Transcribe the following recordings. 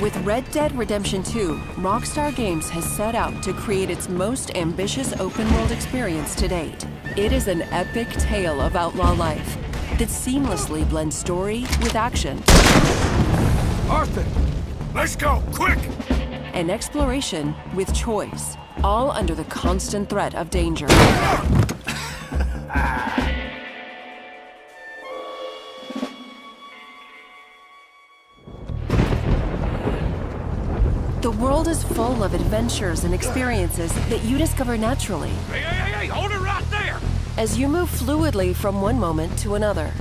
With Red Dead Redemption 2, Rockstar Games has set out to create its most ambitious open-world experience to date. It is an epic tale of outlaw life that seamlessly blends story with action. Arthur, let's go, quick! And exploration with choice, all under the constant threat of danger. The world is full of adventures and experiences that you discover naturally. Hey, hold it right there! As you move fluidly from one moment to another.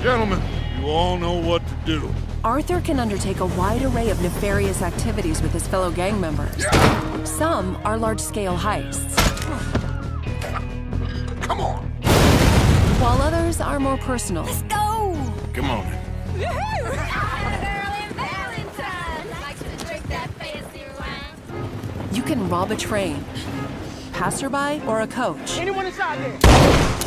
Gentlemen, you all know what to do. Arthur can undertake a wide array of nefarious activities with his fellow gang members. Some are large-scale heists. Come on! While others are more personal. Let's go! Come on. You can rob a train, passerby, or a coach. Anyone inside there?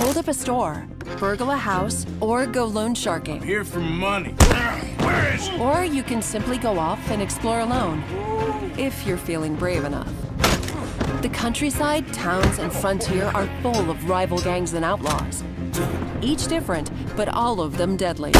Hold up a store, burgle a house, or go loan sharking. Here for money. Where is it? Or you can simply go off and explore alone, if you're feeling brave enough. The countryside, towns, and frontier are full of rival gangs and outlaws. Each different, but all of them deadly.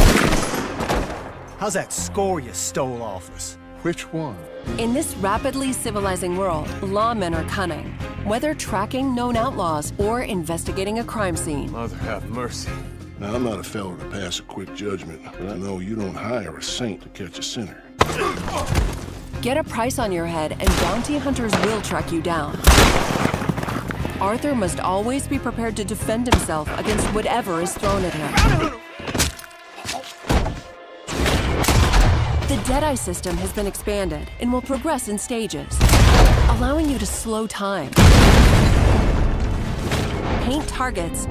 How's that score you stole off us? Which one? In this rapidly civilizing world, lawmen are cunning, whether tracking known outlaws or investigating a crime scene. Mother have mercy. Now, I'm not a fellow to pass a quick judgment, but I know you don't hire a saint to catch a sinner. Get a price on your head and bounty hunters will track you down. Arthur must always be prepared to defend himself against whatever is thrown at him. The Deadeye system has been expanded and will progress in stages, allowing you to slow time, paint targets,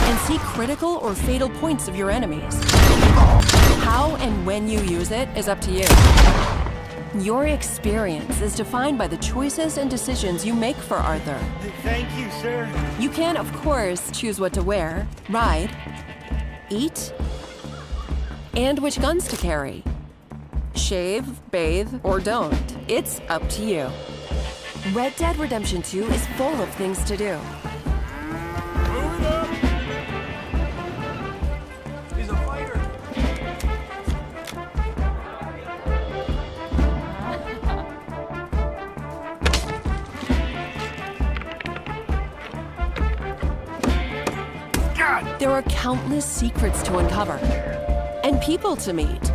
and see critical or fatal points of your enemies. How and when you use it is up to you. Your experience is defined by the choices and decisions you make for Arthur. Thank you, sir. You can, of course, choose what to wear, ride, eat, and which guns to carry. Shave, bathe, or don't. It's up to you. Red Dead Redemption 2 is full of things to do. Move it up! He's a fighter. God! There are countless secrets to uncover and people to meet.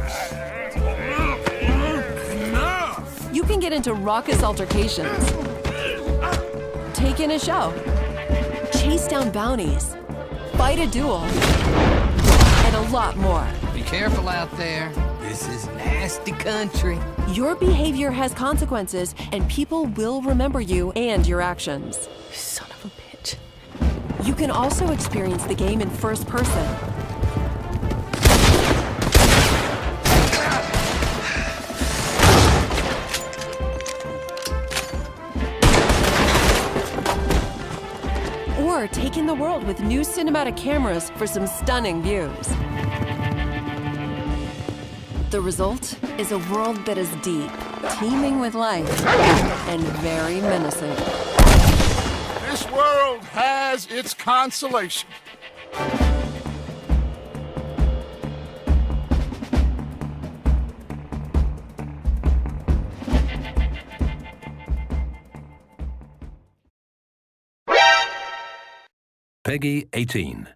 Enough! You can get into raucous altercations, take in a show, chase down bounties, fight a duel, and a lot more. Be careful out there. This is nasty country. Your behavior has consequences, and people will remember you and your actions. Son of a bitch. You can also experience the game in first person. Or take in the world with new cinematic cameras for some stunning views. The result is a world that is deep, teeming with life, and very menacing. This world has its consolation. Peggy 18.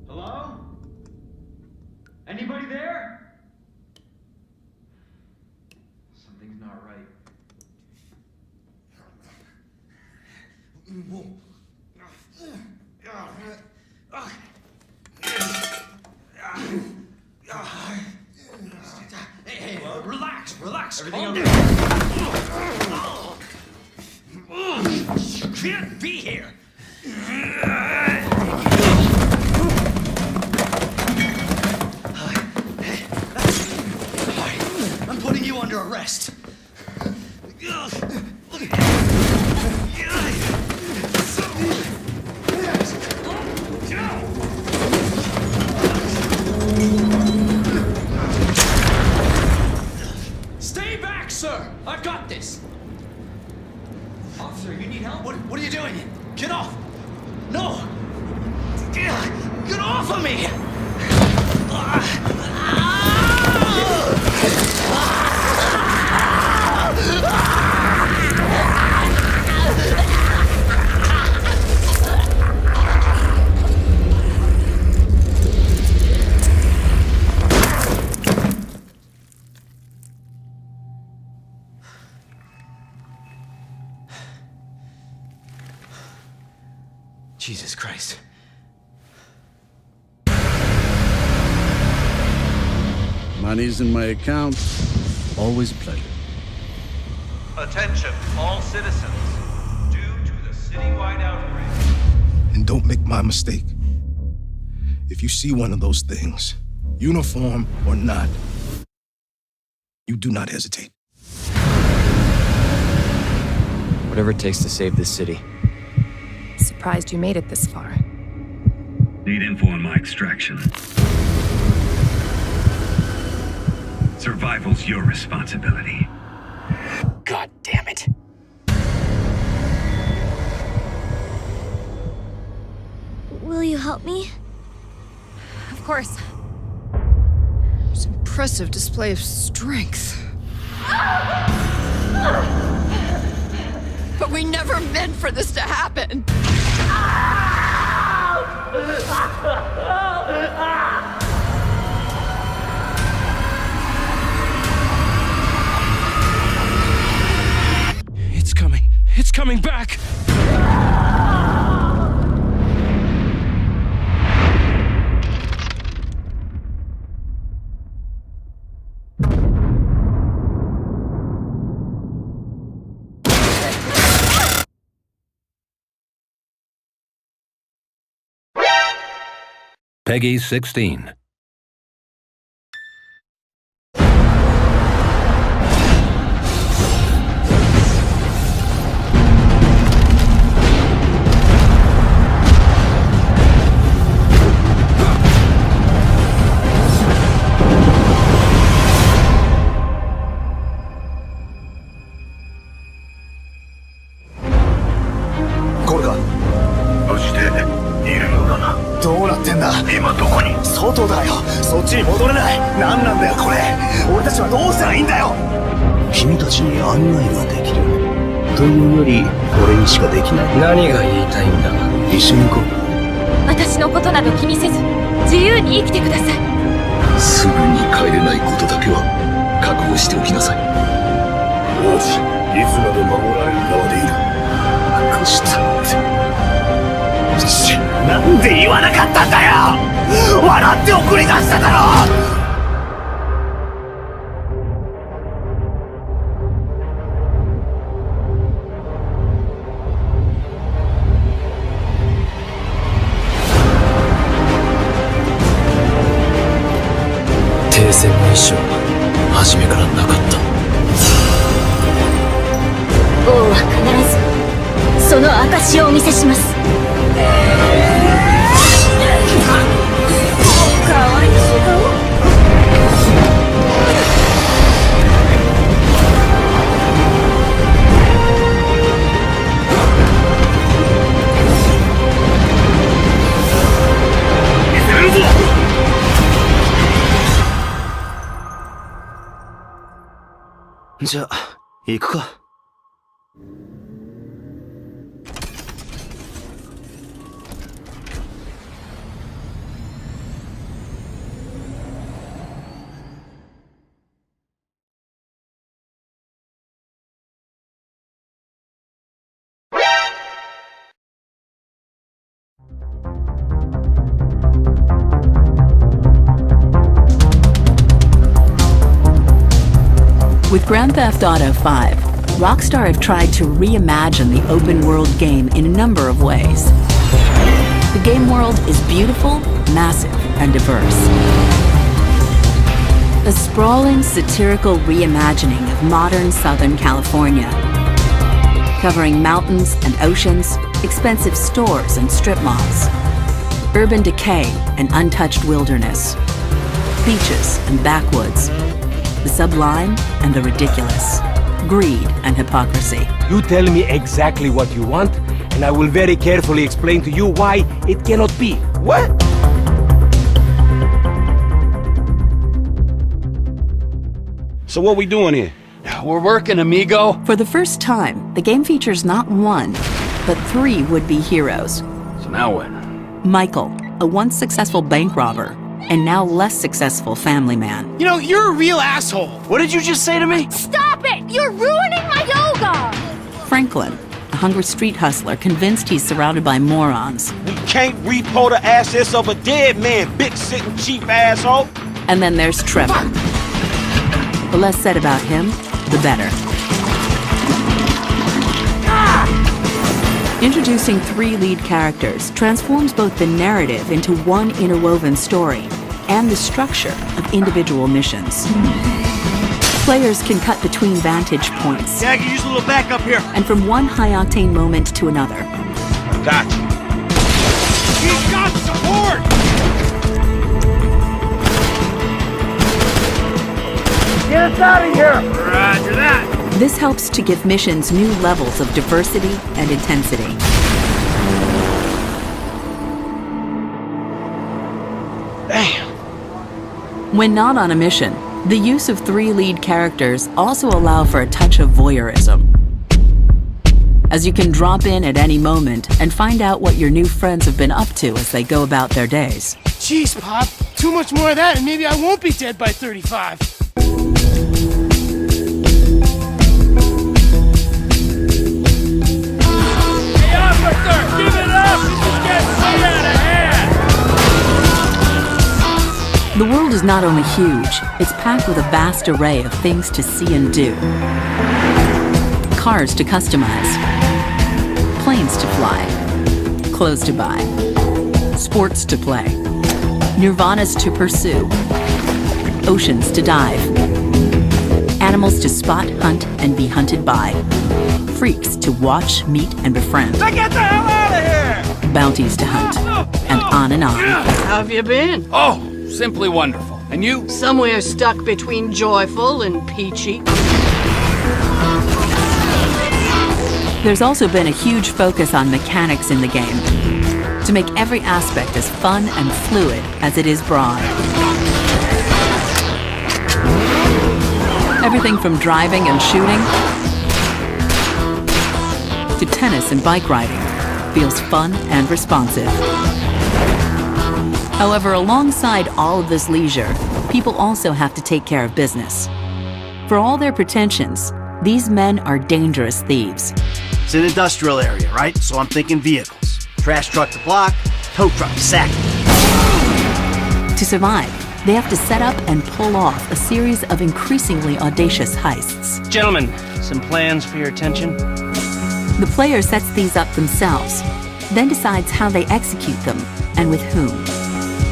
Hello? Anybody there? Something's not right. Hey, relax. Everything Calm okay? down. can't be here! I'm putting you under arrest. Stay back, sir! I've got this! Officer, you need help? What are you doing? Get off! No! Get off of me! Jesus Christ. Money's in my account. Always a pleasure. Attention, all citizens. Due to the citywide outbreak. And don't make my mistake. If you see one of those things, uniform or not, you do not hesitate. Whatever it takes to save this city. Surprised you made it this far. Need info on my extraction. Survival's your responsibility. God damn it. Will you help me? Of course. It's an impressive display of strength. But we never meant for this to happen. It's coming. It's coming back! Peggy 16. With Grand Theft Auto 5, Rockstar have tried to reimagine the open-world game in a number of ways. The game world is beautiful, massive, and diverse. A sprawling, satirical reimagining of modern Southern California, covering mountains and oceans, expensive stores and strip malls, urban decay and untouched wilderness, beaches and backwoods, the sublime and the ridiculous, greed and hypocrisy. You tell me exactly what you want, and I will very carefully explain to you why it cannot be. What? So what we doing here? We're working, amigo. For the first time, the game features not one, but 3 would-be heroes. So now what? Michael, a once successful bank robber, and now less successful family man. You know, you're a real asshole. What did you just say to me? Stop it! You're ruining my yoga! Franklin, a hungry street hustler convinced he's surrounded by morons. We can't repo the assets of a dead man, big sitting cheap asshole. And then there's Trevor. The less said about him, the better. Introducing 3 lead characters transforms both the narrative into one interwoven story and the structure of individual missions. Players can cut between vantage points. Yeah, I can use a little backup here. And from one high-octane moment to another. Gotcha. He's got support! Get us out of here! Roger that! This helps to give missions new levels of diversity and intensity. Damn. When not on a mission, the use of 3 lead characters also allow for a touch of voyeurism, as you can drop in at any moment and find out what your new friends have been up to as they go about their days. Jeez, Pop. Too much more of that and maybe I won't be dead by 35. Give it up! This is getting way out of hand! The world is not only huge, it's packed with a vast array of things to see and do. Cars to customize, planes to fly, clothes to buy, sports to play, nirvanas to pursue, oceans to dive, animals to spot, hunt, and be hunted by, freaks to watch, meet, and befriend. Now get the hell out of here! Bounties to hunt, and on and on. How have you been? Oh, simply wonderful. And you? Somewhere stuck between joyful and peachy. There's also been a huge focus on mechanics in the game to make every aspect as fun and fluid as it is broad. Everything from driving and shooting to tennis and bike riding feels fun and responsive. However, alongside all of this leisure, people also have to take care of business. For all their pretensions, these men are dangerous thieves. It's an industrial area, right? So I'm thinking vehicles. Trash truck to block, tow truck to sack. To survive, they have to set up and pull off a series of increasingly audacious heists. Gentlemen, some plans for your attention? The player sets these up themselves, then decides how they execute them and with whom.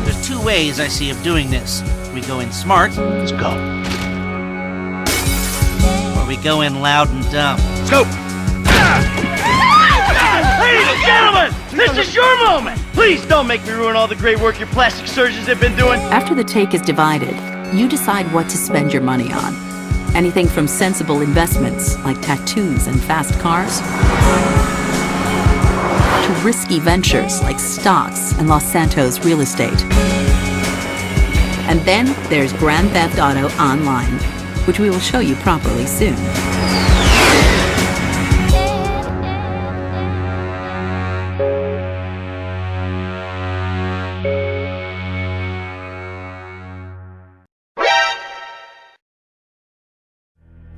There's 2 ways I see of doing this. We go in smart. Let's go. Or we go in loud and dumb. Let's go. Ladies and gentlemen, this is your moment. Please don't make me ruin all the great work your plastic surgeons have been doing. After the take is divided, you decide what to spend your money on. Anything from sensible investments like tattoos and fast cars, to risky ventures like stocks and Los Santos real estate. And then there's Grand Theft Auto Online, which we will show you properly soon.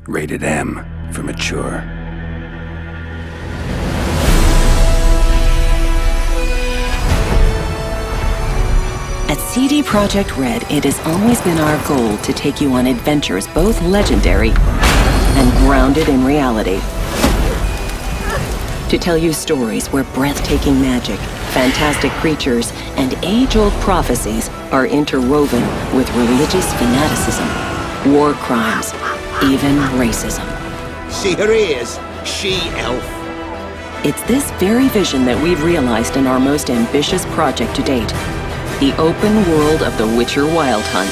Rated M for mature. At CD Projekt Red, it has always been our goal to take you on adventures both legendary and grounded in reality. To tell you stories where breathtaking magic, fantastic creatures, and age-old prophecies are interwoven with religious fanaticism, war crimes, even racism. See her ears? She-elf. It's this very vision that we've realized in our most ambitious project to date, the open world of The Witcher Wild Hunt.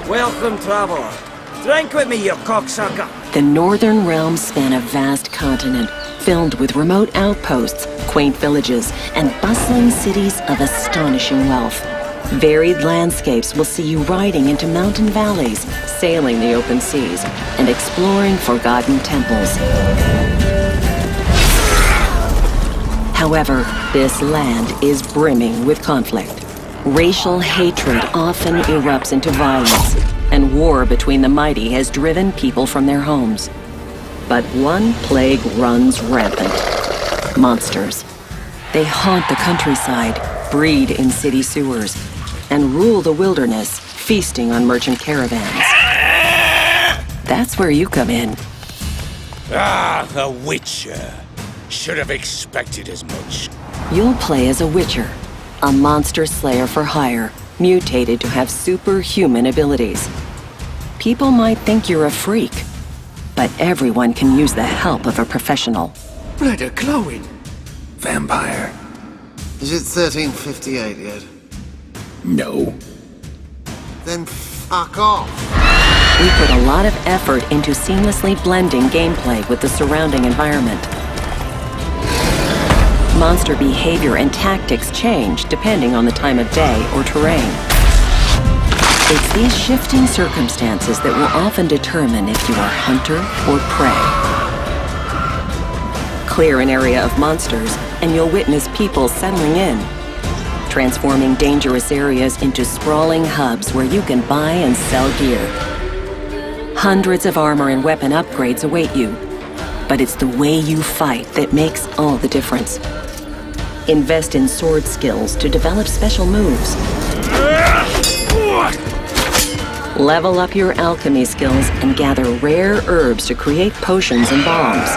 Welcome, traveler. Drink with me, you cocksucker. The Northern Realms span a vast continent filled with remote outposts, quaint villages, and bustling cities of astonishing wealth. Varied landscapes will see you riding into mountain valleys, sailing the open seas, and exploring forgotten temples. However, this land is brimming with conflict. Racial hatred often erupts into violence, and war between the mighty has driven people from their homes. But one plague runs rampant: monsters. They haunt the countryside, breed in city sewers, and rule the wilderness, feasting on merchant caravans. That's where you come in. Ah, the Witcher. Should have expected as much. You'll play as a Witcher, a monster slayer for hire, mutated to have superhuman abilities. People might think you're a freak, but everyone can use the help of a professional. Blood are glowing. Vampire. Is it 1358 yet? No. Then fuck off. We put a lot of effort into seamlessly blending gameplay with the surrounding environment. Monster behavior and tactics change depending on the time of day or terrain. It's these shifting circumstances that will often determine if you are hunter or prey. Clear an area of monsters, and you'll witness people settling in, transforming dangerous areas into sprawling hubs where you can buy and sell gear. Hundreds of armor and weapon upgrades await you, but it's the way you fight that makes all the difference. Invest in sword skills to develop special moves. Level up your alchemy skills and gather rare herbs to create potions and bombs.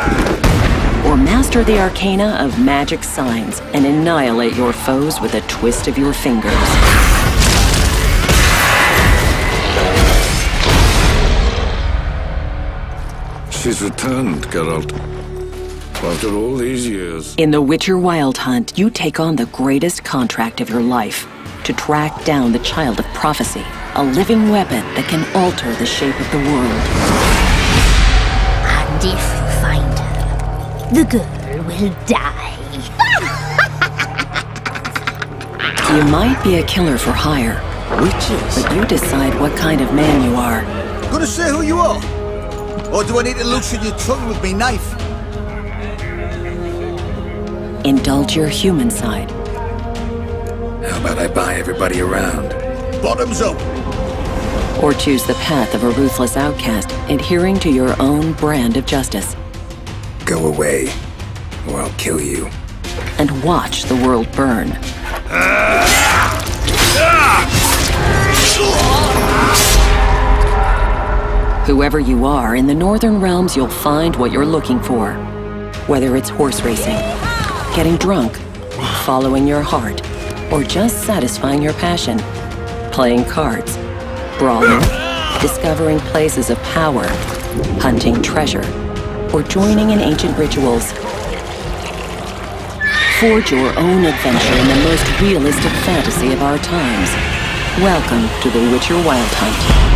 Or master the arcana of magic signs and annihilate your foes with a twist of your fingers. She's returned, Geralt. After all these years. In The Witcher Wild Hunt, you take on the greatest contract of your life to track down the Child of Prophecy, a living weapon that can alter the shape of the world. And if you find her, the girl will die. You might be a killer for hire, Witches, but you decide what kind of man you are. Gonna say who you are? Or do I need to loosen your tongue with me knife? Indulge your human side. how about I buy everybody around? Bottoms up! Or choose the path of a ruthless outcast, adhering to your own brand of justice. Go away, or I'll kill you. And watch the world burn. Whoever you are, in the Northern Realms you'll find what you're looking for. Whether it's horse racing, getting drunk, following your heart, or just satisfying your passion. Playing cards, brawling, discovering places of power, hunting treasure, or joining in ancient rituals. Forge your own adventure in the most realistic fantasy of our times. Welcome to The Witcher Wild Hunt.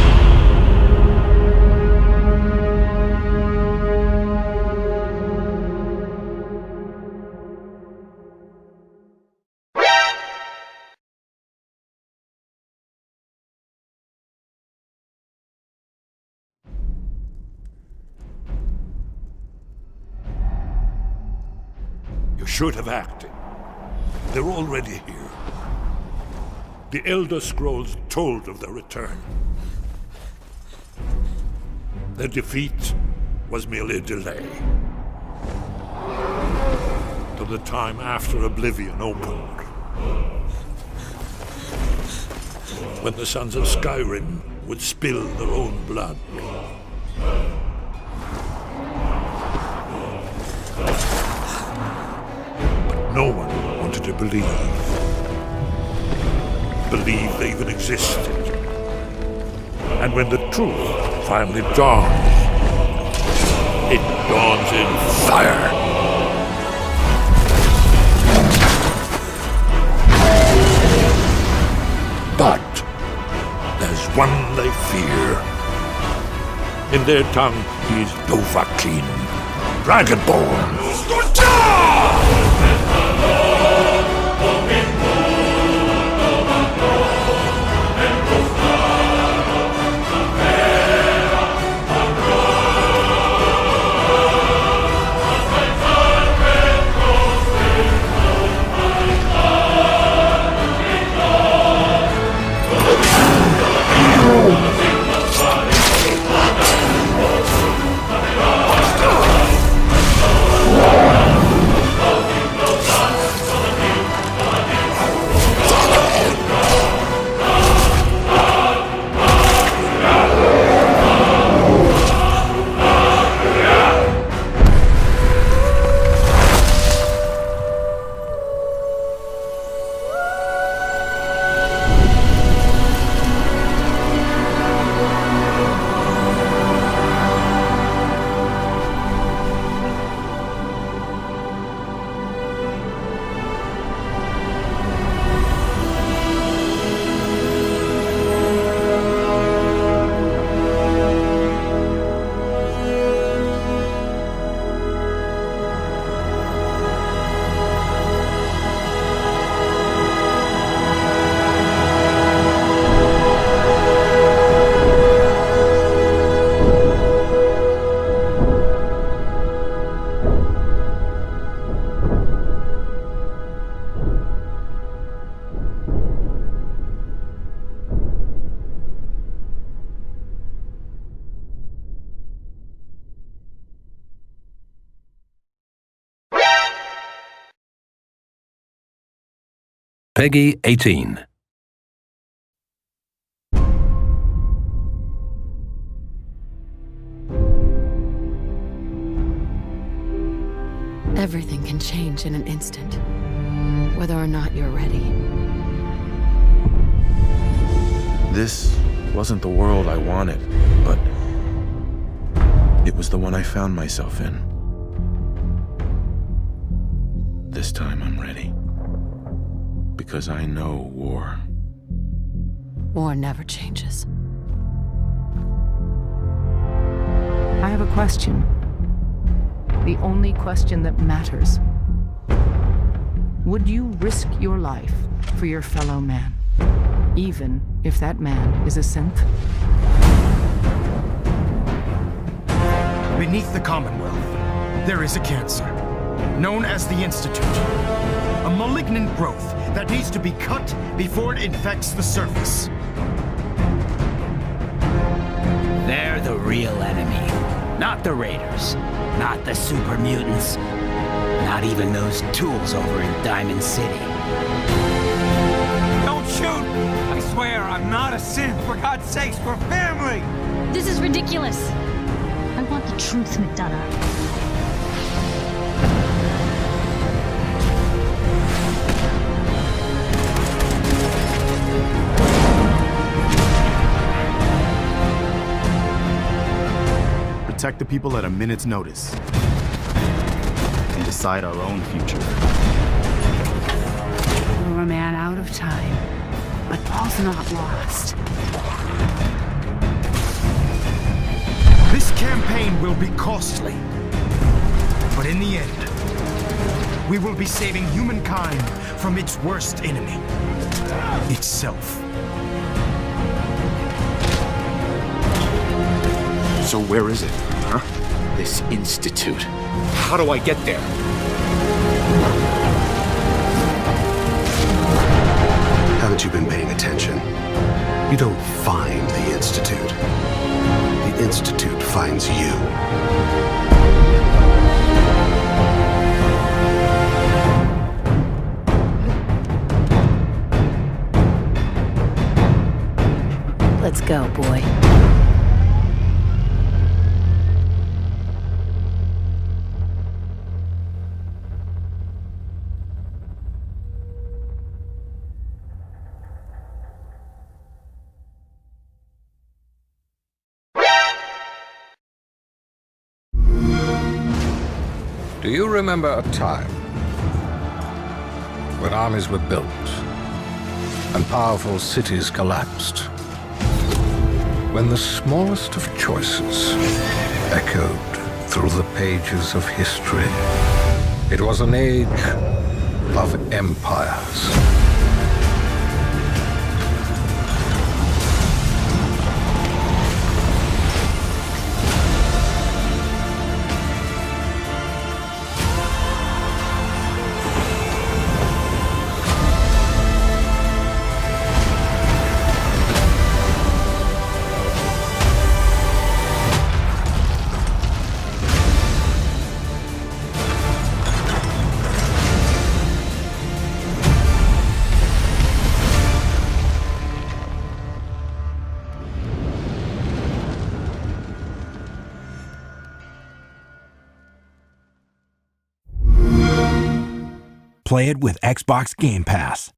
You should have acted. They're already here. The Elder Scrolls told of their return. Their defeat was merely a delay. To the time after Oblivion opened. When the Sons of Skyrim would spill their own blood. But no one wanted to believe they even existed. And when the truth finally dawns, it dawns in fire. But there's one they fear. In their tongue, he's Dovahkiin, Dragonborn. Peggy 18. Everything can change in an instant, whether or not you're ready. This wasn't the world I wanted, but it was the one I found myself in. This time I'm ready. Because I know war. War never changes. I have a question. The only question that matters. Would you risk your life for your fellow man, even if that man is a synth? Beneath the Commonwealth, there is a cancer, known as the Institute. A malignant growth that needs to be cut before it infects the surface. They're the real enemy. Not the Raiders. Not the super mutants. Not even those tools over in Diamond City. Don't shoot! I swear, I'm not a synth. For God's sakes, we're family! This is ridiculous. I want the truth, McDonough. Protect the people at a minute's notice. And decide our own future. We're a man out of time, but all's not lost. This campaign will be costly. But in the end, we will be saving humankind from its worst enemy. Itself. So where is it, huh? This institute. How do I get there? Haven't you been paying attention? You don't find the institute. The institute finds you. Let's go, boy. Do you remember a time when armies were built and powerful cities collapsed? When the smallest of choices echoed through the pages of history? It was an age of empires. Play it with Xbox Game Pass.